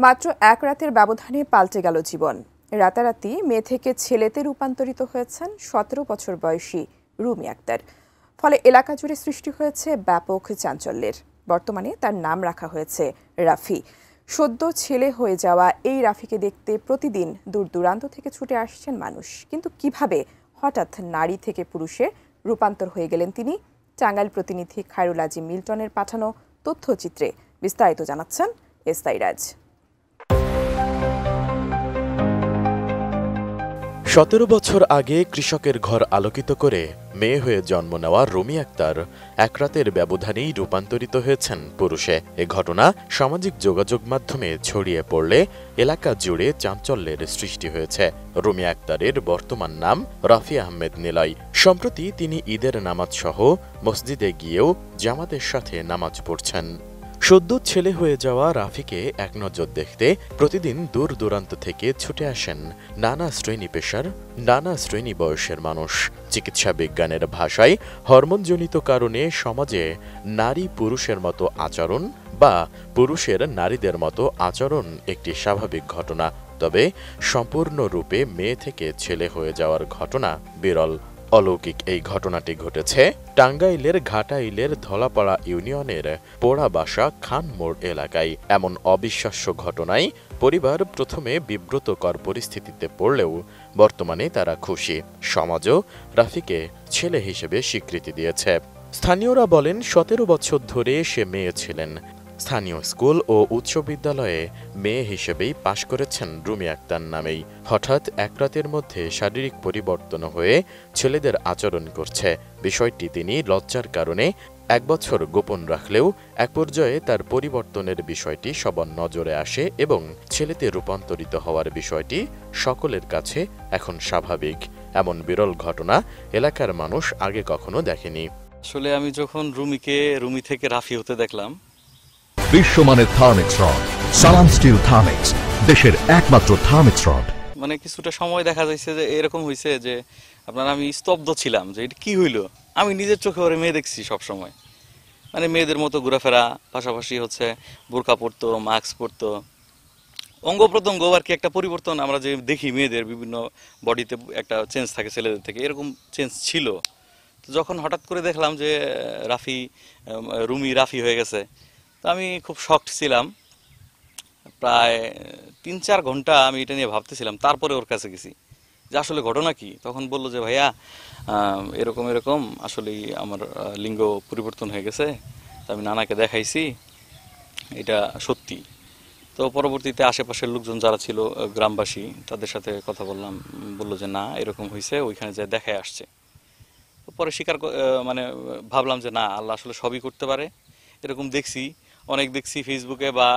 মাত্র এক রাতের ব্যবধানে পাল্টে গেল জীবন। রাতারাতি মেয়ে থেকে ছেলেতে রূপান্তরিত হয়েছেন ১৭ বছর বয়সী রুমি আক্তার। ফলে এলাকা জুড়ে সৃষ্টি হয়েছে ব্যাপক চাঞ্চল্যের। বর্তমানে তার নাম রাখা হয়েছে রাফি। সদ্য ছেলে হয়ে যাওয়া এই রাফিকে দেখতে প্রতিদিন দূর দূরান্ত থেকে ছুটে আসছেন মানুষ। কিন্তু কিভাবে হঠাৎ নারী থেকে পুরুষে রূপান্তর হয়ে গেলেন তিনি? টাঙ্গাইল প্রতিনিধি খায়রুল আজিম মিল্টনের পাঠানো তথ্যচিত্রে বিস্তারিত জানাচ্ছেন এসতাইরাজ। ১৭ বছর আগে কৃষকের ঘর আলোকিত করে মেয়ে হয়ে জন্ম নেওয়া রুমি আক্তার এক রাতের ব্যবধানেই রূপান্তরিত হয়েছেন পুরুষে। এ ঘটনা সামাজিক যোগাযোগ মাধ্যমে ছড়িয়ে পড়লে এলাকা জুড়ে চাঞ্চল্যের সৃষ্টি হয়েছে। রুমি আক্তারের বর্তমান নাম রাফি আহমেদ নিলয়। সম্প্রতি তিনি ঈদের নামাজ সহ মসজিদে গিয়েও জামাতের সাথে নামাজ পড়ছেন। সদ্য ছেলে হয়ে যাওয়া রাফিকে এক নজর দেখতে প্রতিদিন দূর দূরান্ত থেকে ছুটে আসেন নানা শ্রেণী পেশার, নানা শ্রেণী বয়সের মানুষ। চিকিৎসা বিজ্ঞানের ভাষায় হরমোনজনিত কারণে সমাজে নারী পুরুষের মতো আচরণ বা পুরুষের নারীদের মতো আচরণ একটি স্বাভাবিক ঘটনা। তবে সম্পূর্ণরূপে মেয়ে থেকে ছেলে হয়ে যাওয়ার ঘটনা বিরল। অলৌকিক এই ঘটনাটি ঘটেছে টাঙ্গাইলের ঘাটাইলের ধলাপাড়া ইউনিয়নের পোড়াবাসা খান মোড় এলাকায়। এমন অবিশ্বাস্য ঘটনায় পরিবার প্রথমে বিব্রতকর পরিস্থিতিতে পড়লেও বর্তমানে তারা খুশি। সমাজও রাফিকে ছেলে হিসেবে স্বীকৃতি দিয়েছে। স্থানীয়রা বলেন ১৭ বছর ধরে সে মেয়ে ছিলেন। স্থানীয় স্কুল ও উচ্চ বিদ্যালয়ে মেয়ে হিসেবেই পাশ করেছেন রুমি আক্তার নামেই। হঠাৎ এক রাতের মধ্যে শারীরিক পরিবর্তন হয়ে ছেলেদের আচরণ করছে। বিষয়টি তিনি লজ্জার কারণে এক বছর গোপন রাখলেও এক পর্যায়ে তার পরিবর্তনের বিষয়টি সবার নজরে আসে এবং ছেলেতে রূপান্তরিত হওয়ার বিষয়টি সকলের কাছে এখন স্বাভাবিক। এমন বিরল ঘটনা এলাকার মানুষ আগে কখনো দেখেনি। আসলে আমি যখন রুমি থেকে রাফি হতে দেখলাম, বিশ্বমানের থার্মিক্স রড সালাম স্টিল থার্মিক্স, দেশের একমাত্র থার্মিক্স রড। মানে কিছুটা সময় দেখা যাচ্ছে যে এরকম হয়েছে যে আমি স্তব্ধ ছিলাম যে এটা কি হইলো। আমি নিজের চোখে ওরে মেয়ে দেখছি সব সময়, মানে মেয়েদের মতো ঘোরাফেরা, পাশাপাশি বোরকা পরতো, মাস্ক পরতো, অঙ্গ প্রত্যঙ্গ আর কি একটা পরিবর্তন আমরা যে দেখি মেয়েদের বিভিন্ন বডিতে একটা চেঞ্জ থাকে ছেলেদের থেকে, এরকম চেঞ্জ ছিল। তো যখন হঠাৎ করে দেখলাম যে রুমি রাফি হয়ে গেছে, তো আমি খুব শকড ছিলাম। প্রায় ৩-৪ ঘন্টা আমি এটা নিয়ে ভাবতেছিলাম। তারপরে ওর কাছে গেছি যে আসলে ঘটনা কি। তখন বললো যে ভাইয়া এরকম এরকম আসলেই আমার লিঙ্গ পরিবর্তন হয়ে গেছে। তো আমি নানাকে দেখাইছি, এটা সত্যি। তো পরবর্তীতে আশেপাশের লোকজন যারা ছিল গ্রামবাসী, তাদের সাথে কথা বললাম, বললো যে না এরকম হয়েছে, ওইখানে যে দেখায় আসছে। তো পরে ভাবলাম যে না, আল্লাহ আসলে সবই করতে পারে। এরকম অনেক দেখছি ফেসবুকে বা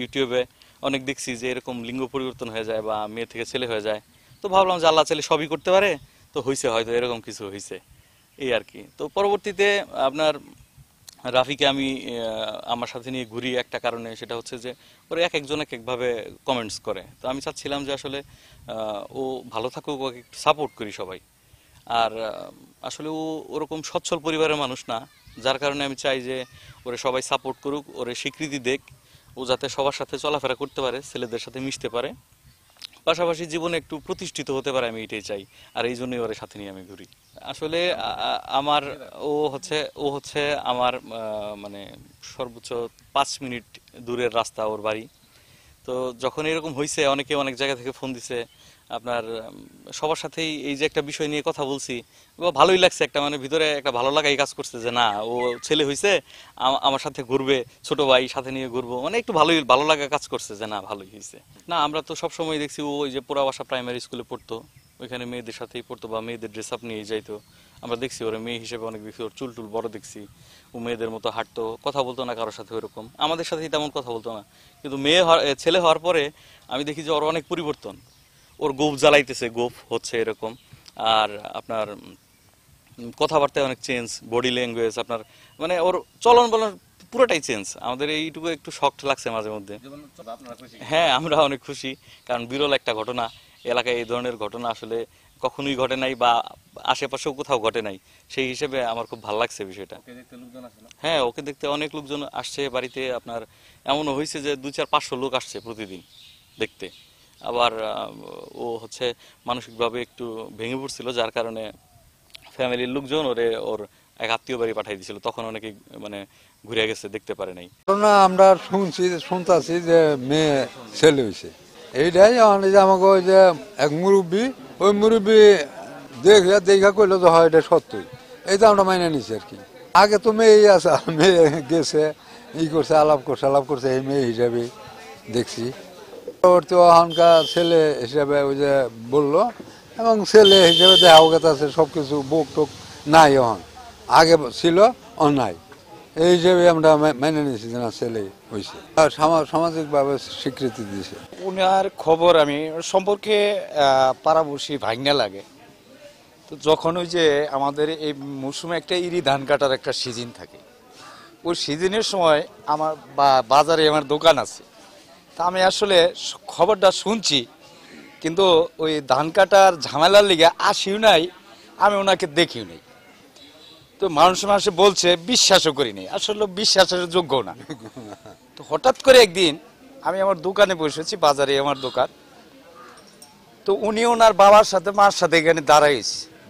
ইউটিউবে, অনেক দেখছি যে এরকম লিঙ্গ পরিবর্তন হয়ে যায় বা মেয়ে থেকে ছেলে হয়ে যায়। তো ভাবলাম যে আল্লাহ চাইলে সবই করতে পারে, তো হয়েছে, হয়তো এরকম কিছু হয়েছে, এই আর কি। তো পরবর্তীতে রাফিকে আমি আমার সাথে নিয়ে ঘুরি একটা কারণে, সেটা হচ্ছে যে ওরা এক একজন এক একভাবে কমেন্টস করে। তো আমি চাচ্ছিলাম যে আসলে ও ভালো থাকুক, ওকে একটু সাপোর্ট করি সবাই। আর আসলে ও ওরকম সচ্ছল পরিবারের মানুষ না, যার কারণে আমি চাই যে ওরে সবাই সাপোর্ট করুক, ওরে স্বীকৃতি দেখ, ও যাতে সবার সাথে চলাফেরা করতে পারে, ছেলেদের সাথে মিশতে পারে, পাশাপাশি জীবনে একটু প্রতিষ্ঠিত হতে পারে, আমি এটাই চাই। আর এই জন্যই ওর সাথে নিয়ে আমি ঘুরি। আসলে ও হচ্ছে আমার মানে সর্বোচ্চ 5 মিনিট দূরের রাস্তা ওর বাড়ি। তো যখন এরকম হয়েছে, অনেকে অনেক জায়গা থেকে ফোন দিছে, সবার সাথেই এই যে একটা বিষয় নিয়ে কথা বলছি, ভালোই লাগছে। একটা ভিতরে একটা ভালো লাগাই কাজ করছে যে না, ও ছেলে হয়েছে, আমার সাথে ঘুরবে, ছোট ভাই সাথে নিয়ে ঘুরবো, একটু ভালো লাগা কাজ করছে যে না, ভালোই হয়েছে। না, আমরা তো সবসময় দেখছি ও ওই যে পোড়াবাসা প্রাইমারি স্কুলে পড়তো, ওইখানে মেয়েদের সাথেই পড়তো বা মেয়েদের ড্রেস আপ নিয়ে যাইতো। আমরা দেখছি ওরা মেয়ে হিসেবে অনেক দেখছি, ওর চুল বড় দেখছি, ও মেয়েদের মতো হাঁটতো, কথা বলতো না কারোর সাথে ওরকম, আমাদের সাথেই তেমন কথা বলতো না। কিন্তু ছেলে হওয়ার পরে আমি দেখি যে ওর অনেক পরিবর্তন। ওর গোফ জ্বালাইতেছে, গোফ হচ্ছে এরকম। আর কথাবার্তায় অনেক চেঞ্জ, বডি ল্যাঙ্গুয়েজ, ওর চলন বলন পুরোটাই চেঞ্জ। আমাদের এইটুকু একটু শকড লাগছে মাঝে মধ্যে। হ্যাঁ, আমরা অনেক খুশি, কারণ বিরল একটা ঘটনা। এলাকায় এই ধরনের ঘটনা আসলে কখনোই ঘটে নাই বা আশেপাশেও কোথাও ঘটে নাই, সেই হিসেবে আমার খুব ভালো লাগছে বিষয়টা। হ্যাঁ, ওকে দেখতে অনেক লোকজন আসছে বাড়িতে। আপনার এমনও হয়েছে যে 200-500 লোক আসছে প্রতিদিন দেখতে। আবার ও হচ্ছে মানসিকভাবে একটু ভেঙে পড়ছিল, যার কারণে ফ্যামিলির লোকজন ওর এক আত্মীয় বাড়ি পাঠিয়ে দিয়েছিল, তখন অনেকে মানে ঘুরে গেছে, দেখতে পারে নাই। ঘটনা আমরা শুনতাছি যে মেয়ে ছেলে হয়েছে, এইটাই যে আমাকে ওই যে এক মুরব্বী, ওই মুরব্বী দেখা কইলো যে হয় এটা সত্যই, এইটা আমরা মাইনে নিছি আর কি। আগে তো মেয়েই আছে, মেয়ে গেছে করছে, আলাপ করছে এই মেয়ে হিসাবে দেখছি। পরবর্তী এখনকার ছেলে হিসাবে ওই যে বললো, এবং ছেলে হিসেবে দেখা গেছে সবকিছু বুক টুক নাই, এখন আগে ছিল অন্যায়, এই হিসেবে আমরা মেনে নিয়েছি যে না ছেলে হয়েছে, সামাজিকভাবে স্বীকৃতি দিয়েছে। উনার খবর আমি সম্পর্কে পাড়াবর্ষী ভাঙনা লাগে। তো যখন ওই যে আমাদের এই মৌসুমে একটা ইরি ধান কাটার একটা সিজন থাকে, ওই সিজনের সময় আমার বাজারে আমার দোকান আছে, তা আমি আসলে খবরটা শুনছি, কিন্তু ওই ধান কাটার ঝামেলার লিগে আসিও নাই, আমি ওনাকে দেখিও নাই। তো মানুষে বলছে, বিশ্বাসও করিনি, আসলে বিশ্বাসের যোগ্য না। তো হঠাৎ করে একদিন আমি আমার দোকানে বসেছি, বাজারে আমার দোকান, তো উনি ওনার বাবার সাথে মার সাথে এখানে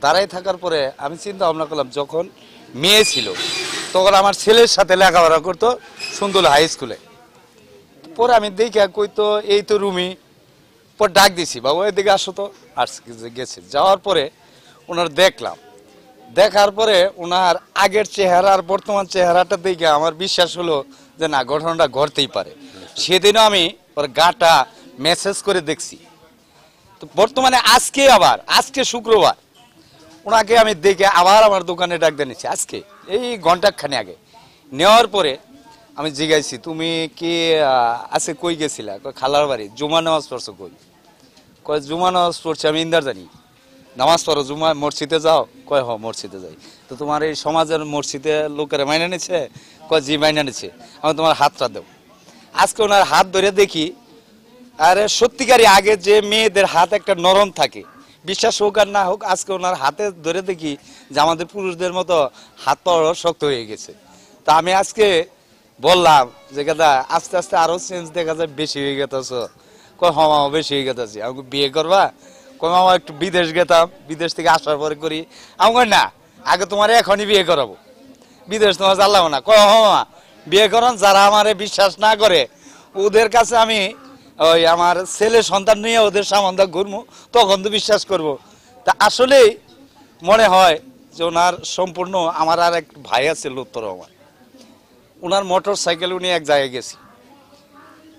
দাঁড়াই থাকার পরে আমি চিন্তা ভাবনা করলাম, যখন মেয়ে ছিল তখন আমার ছেলের সাথে লেখাপড়া করতো সুন্দর হাই স্কুলে। পরে আমি দেখি কই তো এই তো রুমি, পর ডাক দিছি, বাবু এদিকে আসো তো। আর গেছে, যাওয়ার পরে ওনার দেখার পরে ওনার আগের চেহারা আর বর্তমান চেহারাটা দেখে আমার বিশ্বাস হলো যে না, ঘটনাটা ঘটতেই পারে। সেদিনও আমি ওর গাটা মেসেজ করে দেখছি। তো বর্তমানে আজকে শুক্রবার ওনাকে আমি দেখে আবার আমার দোকানে ডাক দিয়েছি, আজকে এই ঘন্টাখানে আগে। নেওয়ার পরে আমি জিজ্ঞাসি, তুমি কি আজকে কই গেছিলা? খালার বাড়ি। জুমা নামাজ পড়ছো কই? কয় জুমা নামাজ পড়ছি আমি ইন্দার জানি। নামাজ পড়ো, জুমা মসজিদে যাও? কয় হ মসজিদে যাই। তো তোমার এই সমাজের মসজিদে লোকেরা মাইনা নিচ্ছে? কয় জি মাইনা নিচ্ছে। আমি তোমার হাতটা দেব। আজকে ওনার হাত ধরে দেখি, আরে সত্যিকারই আগে যে মেয়েদের হাত একটা নরম থাকে, বিশ্বাস হোক আর না হোক, আজকে ওনার হাতে ধরে দেখি যে আমাদের পুরুষদের মতো হাত পাওয়া শক্ত হয়ে গেছে। তা আমি আজকে বললাম যে দাদা আস্তে আস্তে আরো চেঞ্জ দেখা যায়, বেশি হয়ে গেতেছ। কয় হ মামা বেশি হয়ে গেতেছি। আমাকে বিয়ে করবা? কয় মামা একটু বিদেশ গেতাম, বিদেশ থেকে আসার পরে করি। আমি কই না, আগে তোমার এখনই বিয়ে করাবো, বিদেশ তোমার জানলাম না। কয় হ মামা বিয়ে করান, যারা আমারে বিশ্বাস না করে ওদের কাছে আমি ওই আমার ছেলে সন্তান নিয়ে ওদের সামন্দা ঘুরবো, তখন তো বিশ্বাস করব। তা আসলেই মনে হয় যে ওনার সম্পূর্ণ, আমার আর এক ভাই আছে লুত্তর রহমান, ওনার মোটর সাইকেল উনি এক জায়গায় গেছি।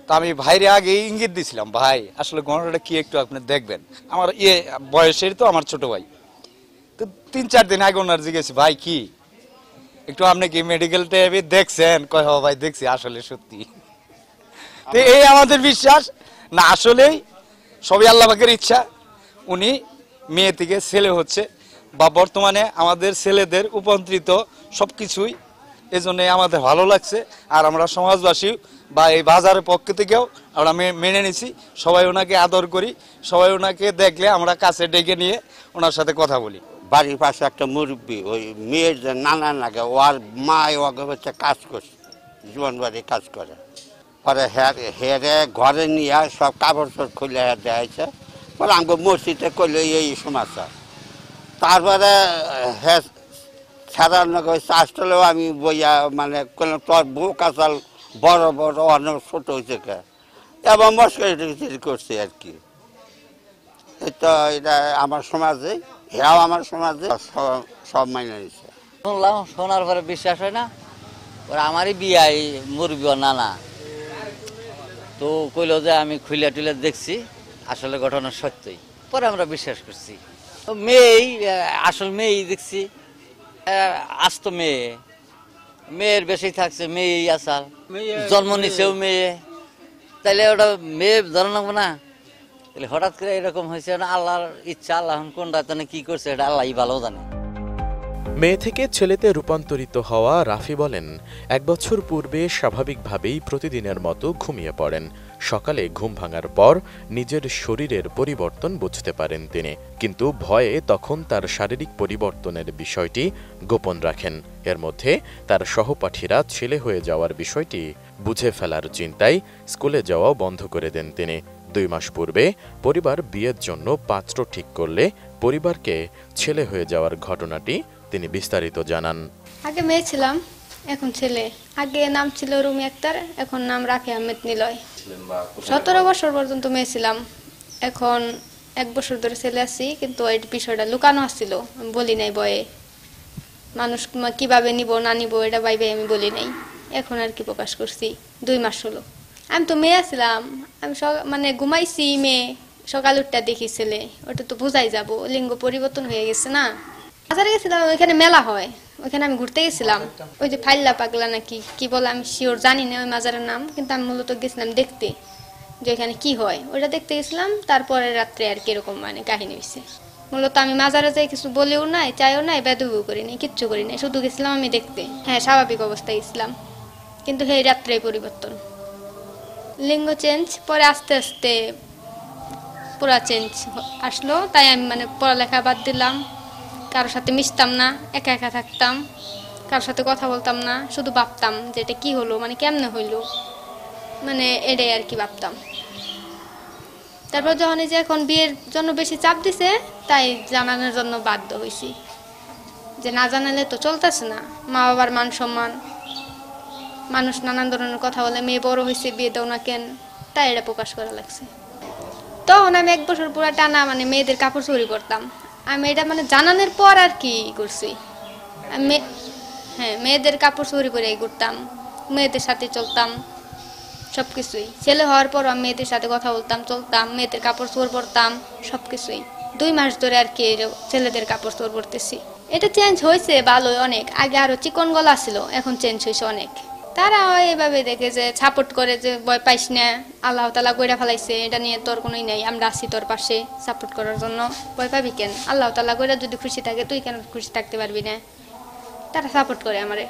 তা আমি ভাইরে আগে ইঙ্গিত দিছিলাম, ভাই আসলে ঘটনাটা কি একটু আপনি দেখবেন, আমার বয়সের তো আমার ছোট ভাই। তো 3-4 দিন আগে ওনার জিজ্ঞেস, ভাই কি একটু আপনি কি মেডিকেল টেপে দেখছেন? কয় হ ভাই দেখছি, আসলে সত্যি। তো এই আমাদের বিশ্বাস না, আসলেই সবই আল্লাহ পাকের ইচ্ছা। উনি মেয়ে থেকে ছেলে হচ্ছে, বা বর্তমানে আমাদের ছেলেদের উপন্ত্রিত সবকিছুই, এজন্য আমাদের ভালো লাগছে। আর আমরা সমাজবাসী বা এই বাজারের পক্ষ থেকেও আমরা মেনে নিছি, সবাই ওনাকে আদর করি, সবাই ওনাকে দেখলে আমরা কাছে ডেকে নিয়ে ওনার সাথে কথা বলি। বাড়ির পাশে একটা মুরব্বী, ওই মেয়ের যে নানা লাগে, ওর মা ওকে হচ্ছে কাজ করছে, জীবন বাড়ি কাজ করে। পরে হেরে ঘরে নিয়ে সব কাপড় চোপড় খুলে দেখাইছে। পরে আমাকে মসজিদে করলে এই সমস্যা। তারপরে হ্যাঁ ছাড়ার আসলেও আমি বইয়া মানে করলাম, তোর বউ কাচাল বড় বড় অনেক ছোট হয়েছে কে, এবং মস্করি করছে আর কি। তো এটা আমার সমাজে, হ্যাঁ আমার সমাজে সব মাইনে নিচ্ছে। শুনলাম, শোনার পরে বিশ্বাস হয় না। ওরা আমারই বিয়াই মুরবি নানা, তো কইল যে আমি খুলে টুলে দেখছি, আসলে ঘটনা সত্যই। পরে আমরা বিশ্বাস করছি। তো মেয়েই আসল মেয়েই দেখছি, আস্ত মেয়ের বেশি থাকছে, মেয়েই আসাল, জন্ম নিছেও মেয়ে, তাইলে ওটা মেয়ে ধরে নেবো না? তাহলে হঠাৎ করে এরকম হয়েছে না, আল্লাহর ইচ্ছা। আল্লাহ কোনটা কি করছে এটা আল্লাহই ভালো জানে। মেয়ে থেকে ছেলেতে রূপান্তরিত হওয়া রাফি বলেন, 1 বছর পূর্বে স্বাভাবিকভাবেই প্রতিদিনের মতো ঘুমিয়ে পড়েন। সকালে ঘুম ভাঙার পর নিজের শরীরের পরিবর্তন বুঝতে পারেন তিনি, কিন্তু ভয়ে তখন তার শারীরিক পরিবর্তনের বিষয়টি গোপন রাখেন। এর মধ্যে তার সহপাঠীরা ছেলে হয়ে যাওয়ার বিষয়টি বুঝে ফেলার চিন্তায় স্কুলে যাওয়াও বন্ধ করে দেন তিনি। 2 মাস পূর্বে পরিবার বিয়ের জন্য পাত্র ঠিক করলে পরিবারকে ছেলে হয়ে যাওয়ার ঘটনাটি তিনি বিস্তারিত জানান। আগে মেয়ে ছিলাম, এখন ছেলে। আগে নাম ছিল রুমি আক্তার, এখন নাম রাফি আহমেদ নিলয়। 17 বছর পর্যন্ত মেয়ে ছিলাম, এখন 1 বছর ধরে ছেলে আছি, কিন্তু এই বিষয়টা লুকানো আসছিল, আমি বলি নাই বয়ে। মানুষ কিভাবে নিব না নিব এটা ভাইবে আমি বলি নাই, এখন আর কি প্রকাশ করছি। 2 মাস হলো। আমি তো মেয়ে ছিলাম, আমি মানে ঘুমাইছি মেয়ে, সকাল উঠটা দেখি ছেলে, ওটা তো বোঝাই যাব লিঙ্গ পরিবর্তন হয়ে গেছে না। বাজারে গেছিলাম, ওইখানে মেলা হয়, ওইখানে আমি ঘুরতে গেছিলাম। ওই যে ফাইল্লা পাগলা নাকি কি বলে আমি শিওর জানি না ওই মাজারের নাম, কিন্তু আমি মূলত গেছিলাম দেখতে যে ওইখানে কি হয়, ওইটা দেখতে গেছিলাম। তারপরে রাত্রে আর কিরকম মানে কাহিনী হয়েছে। মূলত আমি মাজারে যাই কিছু বলেও নাই, চাইও নাই, বেদবিও করি নাই, কিচ্ছু করি নাই, শুধু গেছিলাম আমি দেখতে। হ্যাঁ, স্বাভাবিক অবস্থায় গেছিলাম, কিন্তু সেই রাত্রে পরিবর্তন, লিঙ্গ চেঞ্জ। পরে আস্তে আস্তে পুরা চেঞ্জ আসলো, তাই আমি মানে পড়ালেখা বাদ দিলাম, কারোর সাথে মিশতাম না, একা একা থাকতাম, কারোর সাথে কথা বলতাম না, শুধু ভাবতাম যে এটা কি হলো, মানে কেমনে হইলো, মানে এটাই আর কি ভাবতাম। তারপর যখন এই যে এখন বিয়ের জন্য বেশি চাপ দিছে, তাই জানানোর জন্য বাধ্য হয়েছি, যে না জানালে তো চলতেছে না। মা বাবার মান সম্মান, মানুষ নানান ধরনের কথা বলে, মেয়ে বড় হয়েছে বিয়ে দাও না কেন, তাই এটা প্রকাশ করা লাগছে। তখন আমি 1 বছর পুরো টানা মানে মেয়েদের কাপড় চুরি করতাম। আমি এটা মানে জানানোর পর আর কি করছি, আমি হ্যাঁ মেয়েদের কাপড় চুরি করে করতাম, মেয়েদের সাথে চলতাম সবকিছুই। ছেলে হওয়ার পর আমি মেয়েদের সাথে কথা বলতাম, চলতাম, মেয়েদের কাপড় চোর পরতাম, সবকিছুই। 2 মাস ধরে আর কি ছেলেদের কাপড় চোর পরতেছি। এটা চেঞ্জ হয়েছে ভালোই অনেক, আগে আরো চিকন গলা ছিল, এখন চেঞ্জ হয়েছে অনেক। তারা এইভাবে দেখে যে সাপোর্ট করে, যে ভয় পাইস না, আল্লাহ তাআলা কইরা ফেলাইছে, এটা নিয়ে তোর কোনোই নাই, আমরা আছি তোর পাশে সাপোর্ট করার জন্য, ভয় পাবি কেন, আল্লাহ তাআলা কইরা যদি খুশি থাকে তুই কেন খুশি থাকতে পারবি না। তারা সাপোর্ট করে আমারে।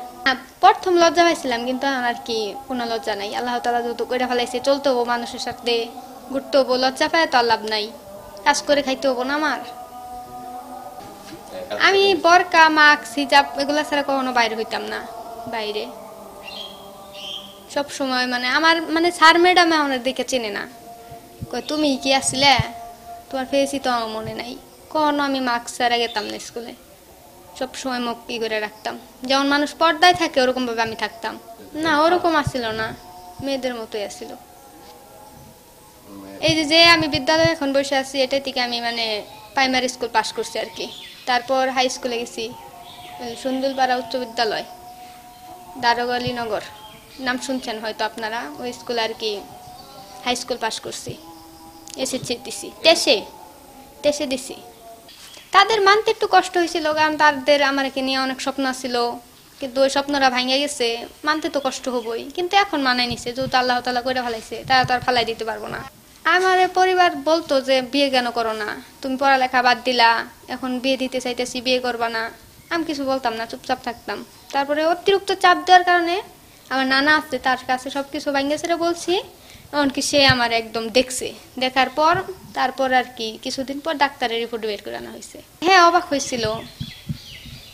প্রথম লজ্জা পাইছিলাম, কিন্তু আর কি কোনো লজ্জা নাই, আল্লাহ তাআলা যেহেতু কইরা ফেলাইছে, চলতে হবো মানুষের সাথে, ঘুরতে হবো, লজ্জা পায় তো আর লাভ নাই, কাজ করে খাইতে হবো না আমার। আমি বরকা মাস্ক হিজাব এগুলা ছাড়া কখনো বাইরে হইতাম না, বাইরে সব সময় মানে আমার মানে স্যার ম্যাডাম আমার দেখে চেনে না, কই তুমি কি আসলে, তোমার ফেসই তো আমার মনে নাই। কখনো আমি মাস্ক ছাড়া গেতাম না স্কুলে, সব সময় মুখ কি করে রাখতাম, যেমন মানুষ পর্দায় থাকে ওরকম ভাবে আমি থাকতাম না। ওরকম আসছিল না, মেয়েদের মতোই আসছিল। এই যে আমি বিদ্যালয়ে এখন বসে আছি, এটা থেকে আমি মানে প্রাইমারি স্কুল পাস করছি আর কি। তারপর হাই স্কুলে গেছি, সুন্দরপাড়া উচ্চ বিদ্যালয়, দারোগালীনগর, নাম শুনছেন হয়তো আপনারা, ওই স্কুল আর কি হাই স্কুল পাস করছি। এসএসসি দিছি, তেসে দিছি। তাদের মানতে একটু কষ্ট হয়েছিল, কারণ তাদের আমাকে নিয়ে অনেক স্বপ্ন ছিল, কিন্তু ওই স্বপ্নরা ভাঙে গেছে, মানতে তো কষ্ট হবই, কিন্তু এখন মানায় নিছে, যেহেতু আল্লাহ তাআলা কইরা ফেলাইছে, তারা তো আর ফালাই দিতে পারবো না। আমার পরিবার বলতো যে বিয়ে কেন করো না, তুমি পড়ালেখা বাদ দিলা, এখন বিয়ে দিতে চাইতেছি, বিয়ে করবা না। আমি কিছু বলতাম না, চুপচাপ থাকতাম। তারপরে অতিরিক্ত চাপ দেওয়ার কারণে আমার নানা আছে, তার কাছে সবকিছু ভাঙে ছেড়ে বলছি, এমনকি সে আমার একদম দেখছে, দেখার পর তারপর আর কি কিছুদিন পর ডাক্তারের রিপোর্ট বের করে আনা হয়েছে। হ্যাঁ, অবাক হয়েছিল,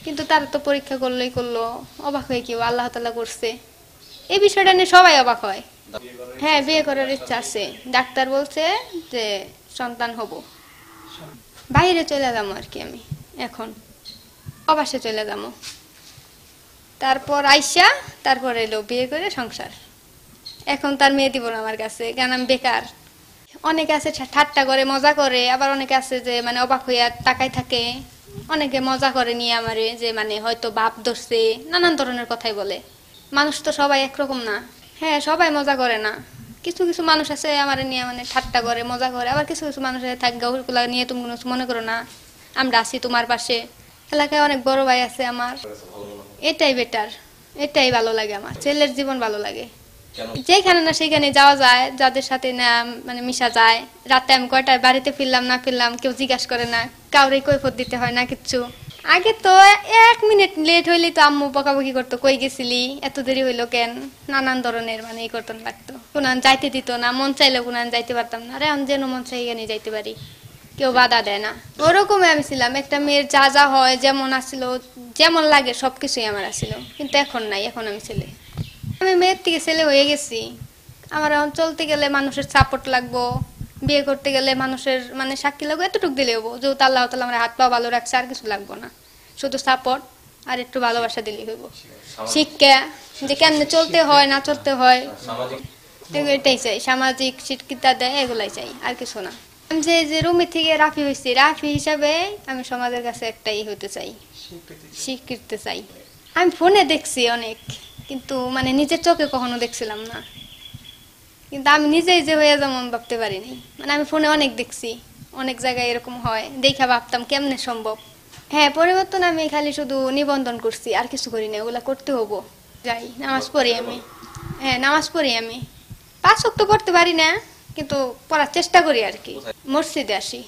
কিন্তু তার তো পরীক্ষা করলো, অবাক হয়ে কি আল্লাহ তাআলা করছে, এই বিষয়টা নিয়ে সবাই অবাক হয়। হ্যাঁ, বিয়ে করার ইচ্ছা আছে, ডাক্তার বলছে যে সন্তান হব। বাইরে চলে যাবো আর কি, আমি এখন অবাসে চলে যাবো, তারপর আইসা তারপর এলো বিয়ে করে সংসার। এখন তার মেয়ে দিব না আমার কাছে, কেন আমি বেকার। অনেকে আছে ঠাট্টা করে মজা করে, আবার অনেকে আছে যে মানে অবাক হইয়া তাকাই থাকে, অনেকে মজা করে নিয়ে আমারে, যে মানে হয়তো বাপ ধরছে, নানান ধরনের কথাই বলে। মানুষ তো সবাই একরকম না। হ্যাঁ, সবাই মজা করে না, কিছু কিছু মানুষ আছে আমার নিয়ে মানে ঠাট্টা করে মজা করে, আবার কিছু কিছু মানুষ থাকে ওগুলা নিয়ে তুমি কোনো মনে করো না, আমরা আছি তোমার পাশে। এলাকায় অনেক বড় ভাই আছে আমার, এটাই বেটার, এটাই ভালো লাগে আমার। ছেলের জীবন ভালো লাগে, যেখানে না সেখানে যাওয়া যায়, যাদের সাথে না মানে মিশা যায়। রাতে আমি কয়টায় বাড়িতে ফিরলাম না ফিরলাম কেউ জিজ্ঞাসা করে না, কাউরে কৈফিয়ত দিতে হয় না কিচ্ছু। আগে তো 1 মিনিট লেট হইলে তো আম্মু বকাবকি করতো, কই গেছিলি, এত দেরি হইলো কেন, নানান ধরনের মানে এই করতেন লাগতো। কোনান যাইতে দিত না, মন চাইলে কোনান যাইতে পারতাম না। আরে আমি যেন মন চাই এখানে যাইতে পারি, কেউ বাধা দেয় না। ওরকমই আমি ছিলাম, একটা মেয়ের যা যা হয়, যেমন আসছিল, যেমন লাগে সবকিছুই আমার আসছিল। কিন্তু এখন নাই, এখন আমি ছেলে। আমি মেয়ের থেকে ছেলে হয়ে গেছি। আমার এখন চলতে গেলে মানুষের সাপোর্ট লাগবো, বিয়ে করতে গেলে মানুষের মানে সাক্ষী লাগবে, এতটুকু দিলে হবো। যেহেতু আল্লাহ তাআলা আমার হাত পা ভালো রাখছে, আর কিছু লাগবো না, শুধু সাপোর্ট আর একটু ভালোবাসা দিলেই হইব। শিক্ষা, যে কেমনে চলতে হয় না চলতে হয়, এটাই চাই। সামাজিক শিক্ষিতা দেয়, এগুলাই চাই, আর কিছু না। আমি যে রুমি থেকে রাফি হয়েছি, রাফি হিসাবে আমি সমাজের কাছে একটাই হতে চাই, স্বীকৃতি চাই। আমি ফোনে দেখছি অনেক, কিন্তু মানে নিজের চোখে কখনো দেখছিলাম না। কিন্তু আমি নিজেই যে হয়ে যেমন ভাবতে পারিনি। মানে আমি ফোনে অনেক দেখছি, অনেক জায়গায় এরকম হয়, দেখা ভাবতাম কেমনে সম্ভব। হ্যাঁ, পরিবর্তন আমি খালি শুধু নিবন্ধন করছি, আর কিছু করি না। ওগুলা করতে হবো। যাই, নামাজ পড়ি আমি। হ্যাঁ, নামাজ পড়ি আমি। 5 ওয়াক্ত পড়তে পারি না, কিন্তু পড়ার চেষ্টা করি আর কি। মসজিদে আসি,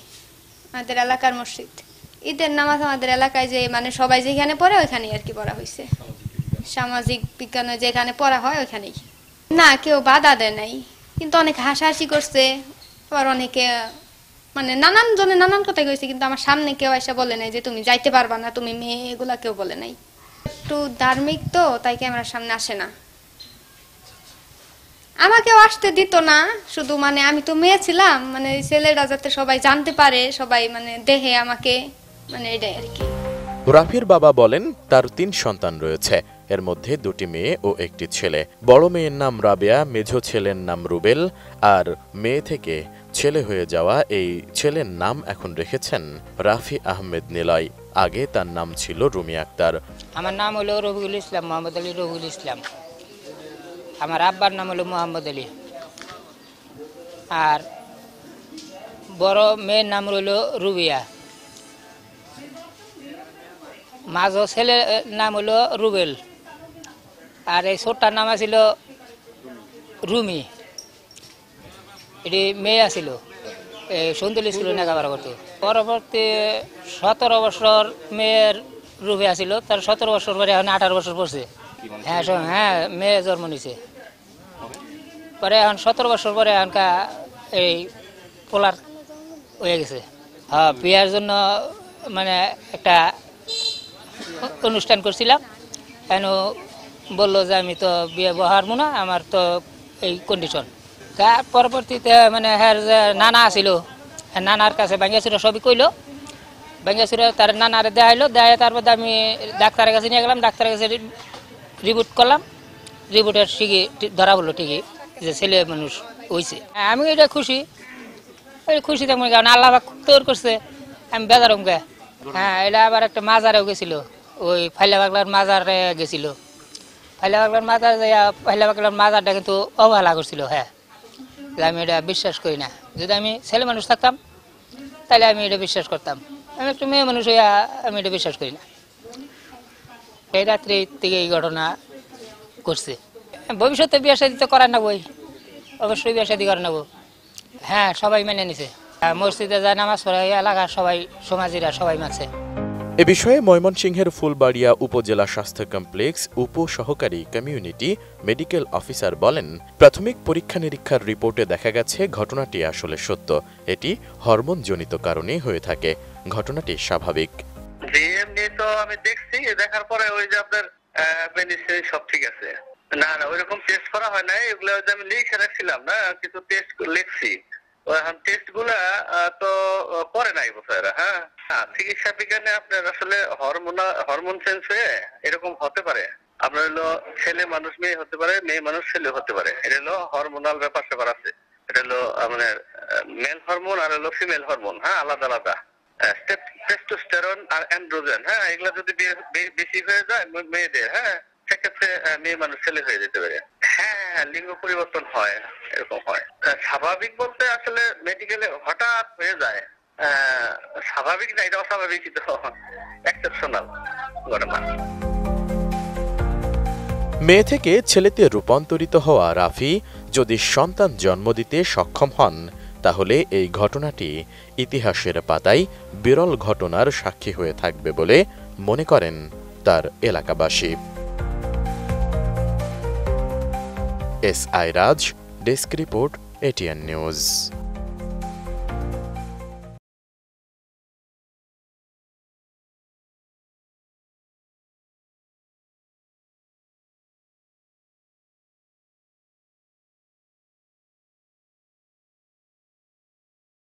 আমাদের এলাকার মসজিদ। ঈদের নামাজ আমাদের এলাকায় যে মানে সবাই যেখানে পড়ে ওইখানেই আর কি পড়া হয়েছে। সামাজিক বিজ্ঞানে যেখানে পড়া হয় ওইখানেই। না, কেউ বাধা দেয় নাই, কিন্তু অনেক হাসাহাসি করছে। আবার অনেকে মানে নানান জনে নানান কথা কইছে, কিন্তু আমার সামনে কেউ এসে বলে নাই যে তুমি যাইতে পারবা না, তুমি মেয়ে, এগুলা কেউ বলে নাই। একটু ধার্মিক তো, তাই ক্যামেরার সামনে আসে না। আমাকেও আসতে দিত না, শুধু মানে আমি তো মেয়ে ছিলাম, মানে ছেলেরা যাতে সবাই জানতে পারে, সবাই মানে দেখে আমাকে, মানে এটাই আর কি। রাফির বাবা বলেন তার 3 সন্তান রয়েছে, এর মধ্যে 2টি মেয়ে ও 1টি ছেলে। বড় মেয়ের নাম রাবেয়া, মেঝো ছেলের নাম রুবেল, আর মেয়ে থেকে ছেলে হয়ে যাওয়া এই ছেলের নাম এখন রেখেছেন রাফি আহমেদ নিলয়। আগে তার নাম ছিল রুমি আক্তার। আমার নাম হলো রবিউল ইসলাম, মোহাম্মদ আলী রবিউল ইসলাম। আমার আব্বার নাম হলো মোহাম্মদ আলী। আর বড় মেয়ের নাম হলো রুবিয়া। মাঝো ছেলের নাম হলো রুবেল। আর এই ছোটটার নাম আছিল রুমি। এটি মেয়ে আছিল, এই সন্তুলি স্কুলে লেখাপড়া করতো। পরবর্তী 17 বছর মেয়ের রুবি আছিল, তার 17 বছর পরে এখন 18 বছর পড়ছে। হ্যাঁ হ্যাঁ, মেয়ে জন্ম নিছে। পরে এখন 17 বছর পরে এখনকার এই পোলার হয়ে গেছে। হ্যাঁ, বিয়ার জন্য মানে একটা অনুষ্ঠান করছিলাম, কেন বললো যে আমি তো বিয়ে বহারবো না, আমার তো এই কন্ডিশন। তার পরবর্তীতে মানে হ্যাঁ যে নানা আসিল, নানার কাছে বাঙ্গাসুরা সবই কইলো। বাঙ্গাসুরা তার নানারে দেখাইলো, দেখাই তারপর আমি ডাক্তারের কাছে নিয়ে গেলাম। ডাক্তারের কাছে রিপোর্ট করলাম, রিপোর্টের ঠিকই ধরা হলো ঠিকই যে ছেলে মানুষ হয়েছে। আমি এটা খুশি, খুশি থাকবো, কারণ আল্লাহ তৈরি করছে, আমি বেজারম গে। হ্যাঁ, এটা আবার একটা মাজারেও গেছিল, ওই ফাইলা পাগলার মাজারে গেছিল। ফাইলা পাগলার মাজার যাইয়া ফাইলা পাগলার মাজারটা কিন্তু অবহেলা করছিল। হ্যাঁ, আমি এটা বিশ্বাস করি না। যদি আমি ছেলে মানুষ থাকতাম তাহলে আমি এটা বিশ্বাস করতাম। আমি একটু মেয়ে মানুষ হইয়া আমি এটা বিশ্বাস করি না। এই রাত্রি থেকে এই ঘটনা করছে। ভবিষ্যতে বিয়ে শাদী তো করার নেবো, অবশ্যই বিয়ে শাদী করে নেবো। হ্যাঁ, সবাই মেনে নিছে। মসজিদে যায় নামাজ পড়ে, এলাকার সবাই সমাজিরা সবাই মানছে। এ বিষয়ে ময়মনসিংহের ফুলবাড়িয়া উপজেলা স্বাস্থ্য কমপ্লেক্স উপসহকারী কমিউনিটি মেডিকেল অফিসার বলেন, প্রাথমিক পরীক্ষা নিরীক্ষার রিপোর্টে দেখা গেছে ঘটনাটি আসলে সত্য। এটি হরমোনজনিত কারণে হয়ে থাকে। ঘটনাটি স্বাভাবিক। এমনি তো আমি দেখছি, দেখার পরে ওই যে আপনার পেনিসিলিন সব ঠিক আছে। না না, ওইরকম টেস্ট করা হয় নাই, এগুলো আমি লিখে রাখছিলাম না, কিন্তু টেস্ট লিখছি। এখন টেস্ট গুলা তো পরে নাই বোধহয়। হ্যাঁ, চিকিৎসা বিজ্ঞানে আপনার আসলে হরমোন চেঞ্জ হয়ে এরকম হতে পারে। আপনার হলো ছেলে মানুষ মেয়ে হতে পারে, মেয়ে মানুষ ছেলে হতে পারে। এটা হলো হরমোনাল ব্যাপার স্যাপার আছে। এটা হলো মানে মেল হরমোন আর হলো ফিমেল হরমোন, হ্যাঁ, আলাদা আলাদা। টেস্টোস্টেরন আর অ্যান্ড্রোজেন, হ্যাঁ, এগুলা যদি বেশি হয়ে যায় মেয়েদের, হ্যাঁ, সেক্ষেত্রে মেয়ে মানুষ ছেলে হয়ে যেতে পারে। হ্যাঁ, লিঙ্গ পরিবর্তন হয়, এরকম হয়। স্বাভাবিক বলতে আসলে মেডিকেলে হঠাৎ হয়ে যায়, স্বাভাবিক না, এটা অস্বাভাবিক, তো এক্সেপশনাল ঘটনা। মেয়ে থেকে ছেলেতে রূপান্তরিত হওয়া রাফি যদি সন্তান জন্ম দিতে সক্ষম হন, তাহলে এই ঘটনাটি ইতিহাসের পাতায় বিরল ঘটনার সাক্ষী হয়ে থাকবে বলে মনে করেন তার এলাকাবাসী। S I Raj, desk report, ATN news.